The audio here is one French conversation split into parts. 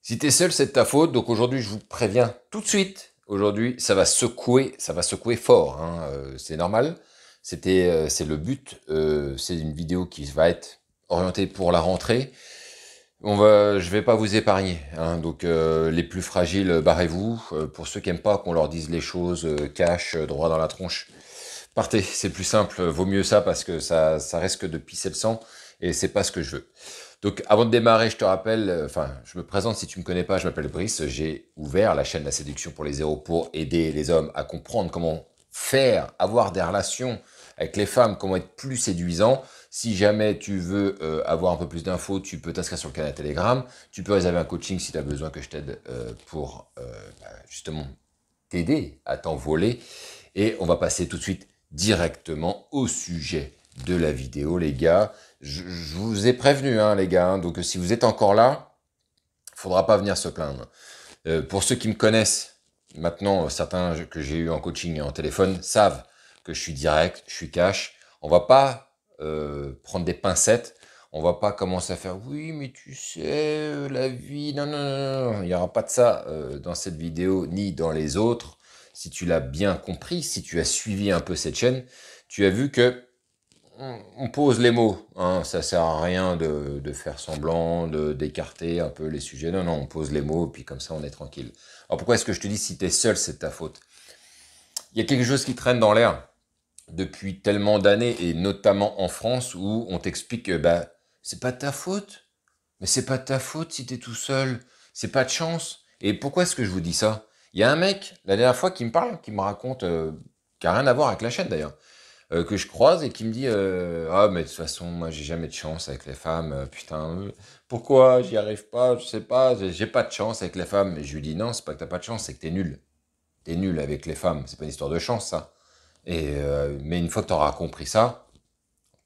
Si t'es seul, c'est de ta faute. Donc aujourd'hui, je vous préviens tout de suite. Aujourd'hui, ça va secouer fort, hein. C'est normal. C'est le but. C'est une vidéo qui va être orientée pour la rentrée. Je vais pas vous épargner, hein. Donc les plus fragiles, barrez-vous. Pour ceux qui aiment pas qu'on leur dise les choses cash, droit dans la tronche, partez. C'est plus simple. Vaut mieux ça parce que ça risque de pisser le sang et c'est pas ce que je veux. Donc, avant de démarrer, je te rappelle, je me présente si tu me connais pas, je m'appelle Brice, j'ai ouvert la chaîne La Séduction pour les zéros pour aider les hommes à comprendre comment faire, avoir des relations avec les femmes, comment être plus séduisant. Si jamais tu veux avoir un peu plus d'infos, tu peux t'inscrire sur le canal Telegram, tu peux réserver un coaching si tu as besoin que je t'aide pour justement t'aider à t'envoler. Et on va passer tout de suite directement au sujet de la vidéo, les gars. Je vous ai prévenu, hein, les gars. Hein, donc, si vous êtes encore là, faudra pas venir se plaindre. Pour ceux qui me connaissent, maintenant, certains que j'ai eu en coaching et en téléphone savent que je suis direct, je suis cash. On va pas prendre des pincettes. On va pas commencer à faire oui, mais tu sais, la vie. Non, non, non, non. Il n'y aura pas de ça dans cette vidéo ni dans les autres. Si tu l'as bien compris, si tu as suivi un peu cette chaîne, tu as vu que on pose les mots, hein, ça sert à rien de faire semblant, d'écarter un peu les sujets. Non, non, on pose les mots, puis comme ça, on est tranquille. Alors pourquoi est-ce que je te dis si t'es seul, c'est de ta faute? Il y a quelque chose qui traîne dans l'air depuis tellement d'années, et notamment en France, où on t'explique que bah, c'est pas de ta faute. Mais c'est pas de ta faute si t'es tout seul. C'est pas de chance. Et pourquoi est-ce que je vous dis ça? Il y a un mec, la dernière fois, qui me parle, qui me raconte, qui a rien à voir avec la chaîne d'ailleurs, que je croise et qui me dit ah mais de toute façon moi j'ai jamais de chance avec les femmes, putain, pourquoi j'y arrive pas, je sais pas, j'ai pas de chance avec les femmes. Et je lui dis non, c'est pas que t'as pas de chance, c'est que t'es nul avec les femmes, c'est pas une histoire de chance ça. Mais une fois que t'auras compris ça,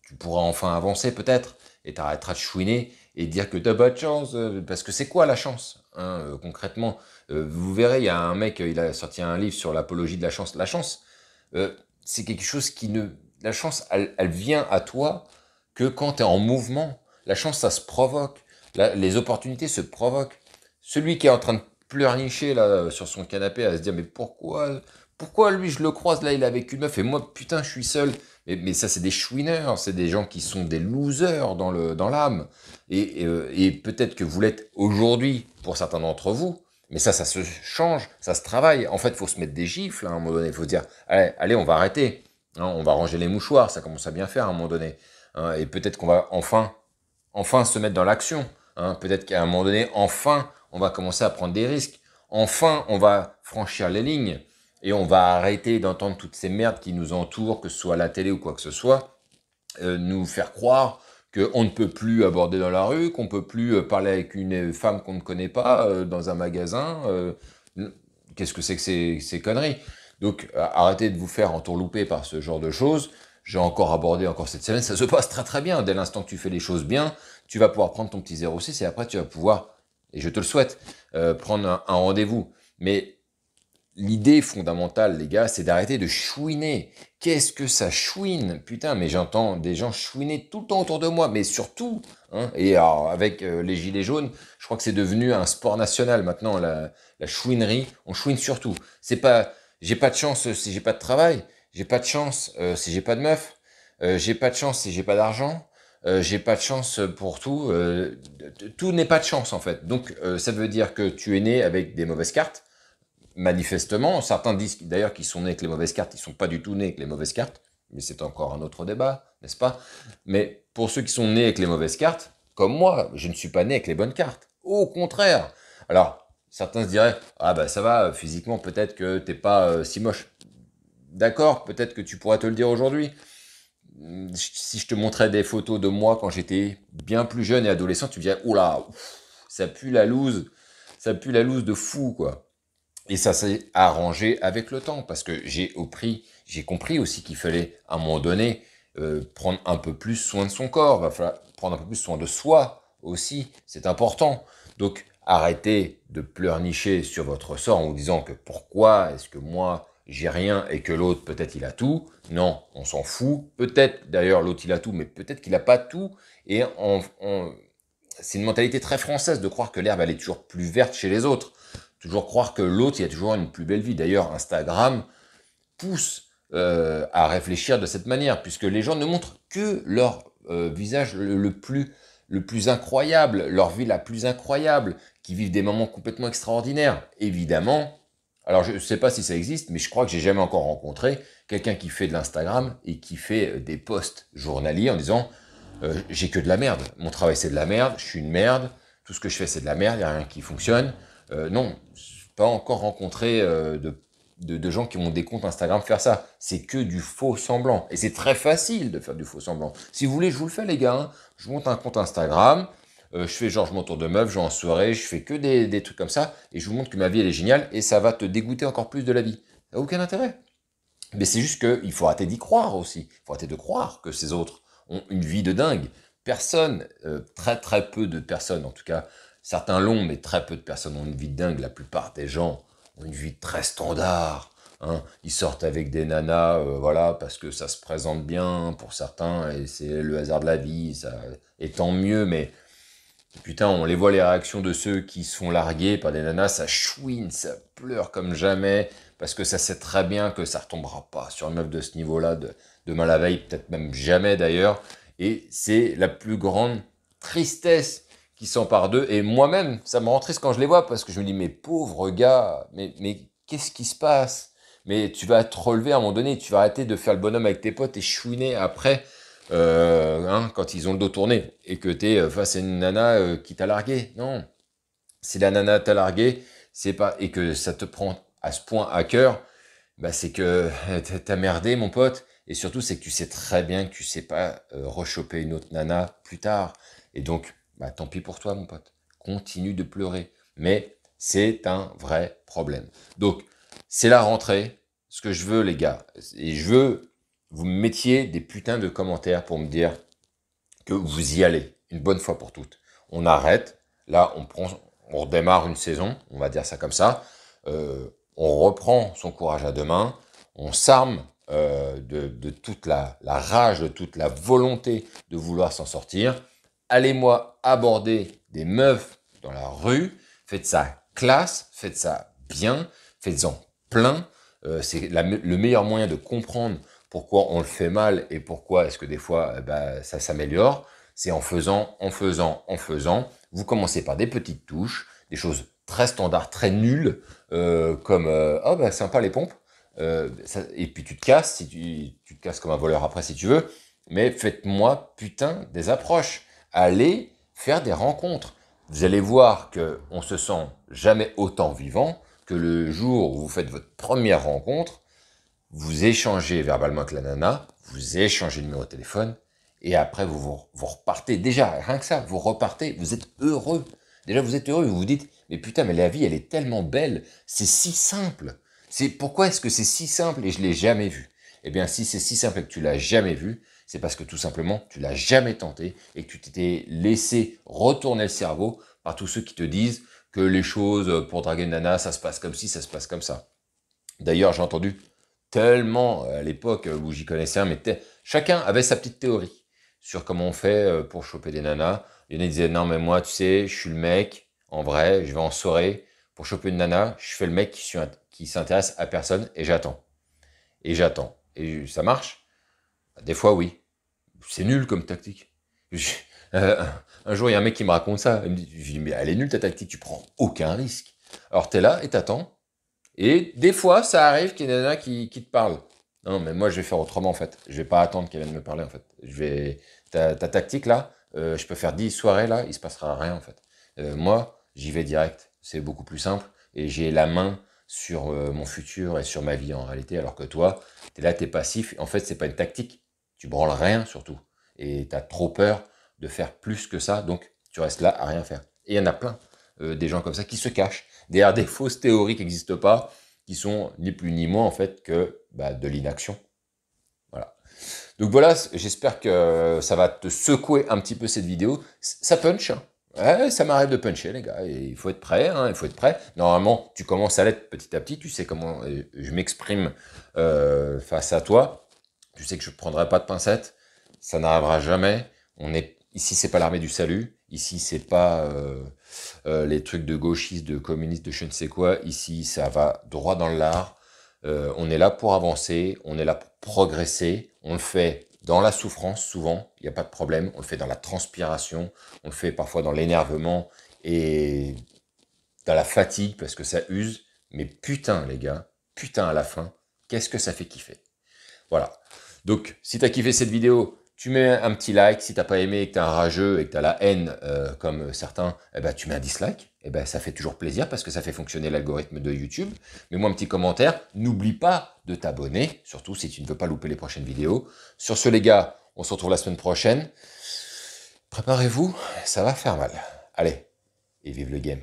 tu pourras enfin avancer peut-être et t'arrêteras de chouiner et dire que t'as pas de chance, parce que c'est quoi la chance, hein, concrètement. Vous verrez, il y a un mec, il a sorti un livre sur l'apologie de la chance. La chance, euh, c'est quelque chose qui ne... La chance, elle vient à toi que quand tu es en mouvement. La chance, ça se provoque. Les opportunités se provoquent. Celui qui est en train de pleurnicher là sur son canapé à se dire mais pourquoi lui je le croise là, il est avec une meuf et moi putain je suis seul. Mais ça c'est des chouineurs, c'est des gens qui sont des losers dans l'âme. Et peut-être que vous l'êtes aujourd'hui pour certains d'entre vous, mais ça se change, ça se travaille. En fait, il faut se mettre des gifles hein, à un moment donné. Il faut se dire, allez, on va arrêter. Hein, on va ranger les mouchoirs, ça commence à bien faire à un moment donné. Hein, et peut-être qu'on va enfin se mettre dans l'action. Hein, peut-être qu'à un moment donné, enfin, on va commencer à prendre des risques. Enfin, on va franchir les lignes. Et on va arrêter d'entendre toutes ces merdes qui nous entourent, que ce soit à la télé ou quoi que ce soit, nous faire croire qu'on ne peut plus aborder dans la rue, qu'on ne peut plus parler avec une femme qu'on ne connaît pas dans un magasin. Qu'est-ce que c'est que ces conneries? Donc arrêtez de vous faire entourlouper par ce genre de choses. J'ai encore abordé encore cette semaine, ça se passe très très bien. Dès l'instant que tu fais les choses bien, tu vas pouvoir prendre ton petit 06 et après tu vas pouvoir, et je te le souhaite, prendre un rendez-vous. Mais l'idée fondamentale, les gars, c'est d'arrêter de chouiner. Qu'est-ce que ça chouine? Putain, mais j'entends des gens chouiner tout le temps autour de moi, mais surtout, hein, et alors, avec les gilets jaunes, je crois que c'est devenu un sport national maintenant, la chouinerie, on chouine surtout. C'est pas, j'ai pas de chance si j'ai pas de travail, j'ai pas de chance si j'ai pas de meuf, j'ai pas de chance si j'ai pas d'argent, j'ai pas de chance pour tout, tout n'est pas de chance en fait. Donc ça veut dire que tu es né avec des mauvaises cartes. Manifestement, certains disent d'ailleurs qu'ils sont nés avec les mauvaises cartes, ils sont pas du tout nés avec les mauvaises cartes, mais c'est encore un autre débat, n'est-ce pas? Mais pour ceux qui sont nés avec les mauvaises cartes, comme moi, je ne suis pas né avec les bonnes cartes. Au contraire. Alors, certains se diraient, ah bah ça va, physiquement peut-être que t'es pas si moche. D'accord, peut-être que tu pourrais te le dire aujourd'hui. Si je te montrais des photos de moi quand j'étais bien plus jeune et adolescent, tu me dirais, oula, ça pue ça pue la loose de fou, quoi. Et ça s'est arrangé avec le temps, parce que j'ai compris aussi qu'il fallait, à un moment donné, prendre un peu plus soin de son corps, va falloir prendre un peu plus soin de soi aussi, c'est important. Donc, arrêtez de pleurnicher sur votre sort en vous disant que pourquoi est-ce que moi j'ai rien et que l'autre peut-être il a tout. Non, on s'en fout. Peut-être d'ailleurs l'autre il a tout, mais peut-être qu'il a pas tout. Et c'est une mentalité très française de croire que l'herbe, elle est toujours plus verte chez les autres. Toujours croire que l'autre, il y a toujours une plus belle vie. D'ailleurs, Instagram pousse à réfléchir de cette manière, puisque les gens ne montrent que leur visage le plus incroyable, leur vie la plus incroyable, qui vivent des moments complètement extraordinaires. Évidemment, alors je ne sais pas si ça existe, mais je crois que j'ai jamais encore rencontré quelqu'un qui fait de l'Instagram et qui fait des posts journaliers en disant j'ai que de la merde, mon travail c'est de la merde, je suis une merde, tout ce que je fais c'est de la merde, il n'y a rien qui fonctionne. Non, je n'ai pas encore rencontré de gens qui ont des comptes Instagram faire ça. C'est que du faux semblant. Et c'est très facile de faire du faux semblant. Si vous voulez, je vous le fais les gars. Hein. Je monte un compte Instagram, je fais genre je m'entoure de meufs, je vais en soirée, je fais que des trucs comme ça, et je vous montre que ma vie elle est géniale, et ça va te dégoûter encore plus de la vie. Ça n'a aucun intérêt. Mais c'est juste qu'il faut arrêter d'y croire aussi. Il faut arrêter de croire que ces autres ont une vie de dingue. Personne, très très peu de personnes, en tout cas, certains l'ont, mais très peu de personnes ont une vie de dingue. La plupart des gens ont une vie très standard. Hein. Ils sortent avec des nanas, voilà, parce que ça se présente bien pour certains, et c'est le hasard de la vie, ça, et tant mieux, mais putain, on les voit les réactions de ceux qui se font larguer par des nanas, ça chouine, ça pleure comme jamais, parce que ça sait très bien que ça retombera pas sur une meuf de ce niveau-là, demain la veille, peut-être même jamais d'ailleurs, et c'est la plus grande tristesse qui s'empare d'eux, et moi-même, ça me rend triste quand je les vois, parce que je me dis, mais pauvre gars, mais qu'est-ce qui se passe? Mais tu vas te relever à un moment donné, tu vas arrêter de faire le bonhomme avec tes potes et chouiner après, hein, quand ils ont le dos tourné et que tu es face à une nana qui t'a largué. Non, si la nana t'a largué, c'est pas et que ça te prend à ce point à cœur, bah c'est que t'as merdé mon pote et surtout c'est que tu sais très bien que tu sais pas rechoper une autre nana plus tard et donc bah tant pis pour toi mon pote. Continue de pleurer, mais c'est un vrai problème. Donc c'est la rentrée. Ce que je veux les gars, et je veux vous mettiez des putains de commentaires pour me dire que vous y allez, une bonne fois pour toutes. On arrête, là on redémarre une saison, on va dire ça comme ça, on reprend son courage à deux mains, on s'arme de toute la rage, de toute la volonté de vouloir s'en sortir. Allez-moi aborder des meufs dans la rue, faites ça classe, faites ça bien, faites-en plein. C'est le meilleur moyen de comprendre pourquoi on le fait mal et pourquoi est-ce que des fois ça s'améliore, c'est en faisant, en faisant, en faisant. Vous commencez par des petites touches, des choses très standards, très nulles, comme oh bah sympa les pompes, et puis tu te casses, si tu te casses comme un voleur après si tu veux, mais faites-moi putain des approches. Allez faire des rencontres. Vous allez voir que on se sent jamais autant vivant que le jour où vous faites votre première rencontre, vous échangez verbalement avec la nana, vous échangez le numéro de téléphone, et après vous repartez. Déjà, rien que ça, vous repartez, vous êtes heureux. Déjà, vous êtes heureux, vous vous dites, mais putain, mais la vie, elle est tellement belle, c'est si simple. Pourquoi est-ce que c'est si simple et je l'ai jamais vu? Eh bien, si c'est si simple et que tu l'as jamais vu, c'est parce que tout simplement, tu l'as jamais tenté et que tu t'étais laissé retourner le cerveau par tous ceux qui te disent que les choses pour draguer une nana, ça se passe comme ci, ça se passe comme ça. D'ailleurs, j'ai entendu tellement à l'époque où j'y connaissais rien, mais chacun avait sa petite théorie sur comment on fait pour choper des nanas. Il y en a qui disaient non mais moi tu sais, je suis le mec, en vrai, je vais en soirée pour choper une nana, je fais le mec qui s'intéresse à personne et j'attends. Et j'attends. Et ça marche? Des fois oui. C'est nul comme tactique. Euh, un jour il y a un mec qui me raconte ça, il me dit, je dis mais elle est nulle ta tactique, tu prends aucun risque. Alors t'es là et t'attends. Et des fois, ça arrive qu'il y ait une nana qui te parle. Non, mais moi, je vais faire autrement, en fait. Je vais pas attendre qu'elle vienne me parler, en fait. Ta tactique, là, je peux faire 10 soirées, là, il se passera rien, en fait. Moi, j'y vais direct. C'est beaucoup plus simple. Et j'ai la main sur mon futur et sur ma vie, en réalité. Alors que toi, t'es là, t'es passif. En fait, c'est pas une tactique. Tu branles rien, surtout. Et t'as trop peur de faire plus que ça. Donc, tu restes là à rien faire. Et il y en a plein. Des gens comme ça qui se cachent derrière des fausses théories qui n'existent pas, qui sont ni plus ni moins en fait que de l'inaction. Voilà. Donc voilà, j'espère que ça va te secouer un petit peu cette vidéo. Ça punch, hein. Ouais, ça m'arrive de puncher les gars, et il faut être prêt, hein, il faut être prêt. Normalement, tu commences à l'être petit à petit, tu sais comment je m'exprime face à toi. Tu sais que je ne prendrai pas de pincettes, ça n'arrivera jamais. Ici, c'est pas l'armée du salut. Ici, c'est pas les trucs de gauchistes, de communistes, de je ne sais quoi. Ici, ça va droit dans l'art. On est là pour avancer, on est là pour progresser. On le fait dans la souffrance, souvent, il n'y a pas de problème. On le fait dans la transpiration, on le fait parfois dans l'énervement et dans la fatigue parce que ça use. Mais putain, les gars, putain, à la fin, qu'est-ce que ça fait kiffer. Voilà. Donc, si tu as kiffé cette vidéo, tu mets un petit like. Si t'as pas aimé et que tu es un rageux et que tu as la haine comme certains, eh ben, tu mets un dislike. Eh ben, ça fait toujours plaisir parce que ça fait fonctionner l'algorithme de YouTube. Mets-moi un petit commentaire. N'oublie pas de t'abonner, surtout si tu ne veux pas louper les prochaines vidéos. Sur ce, les gars, on se retrouve la semaine prochaine. Préparez-vous, ça va faire mal. Allez, et vive le game.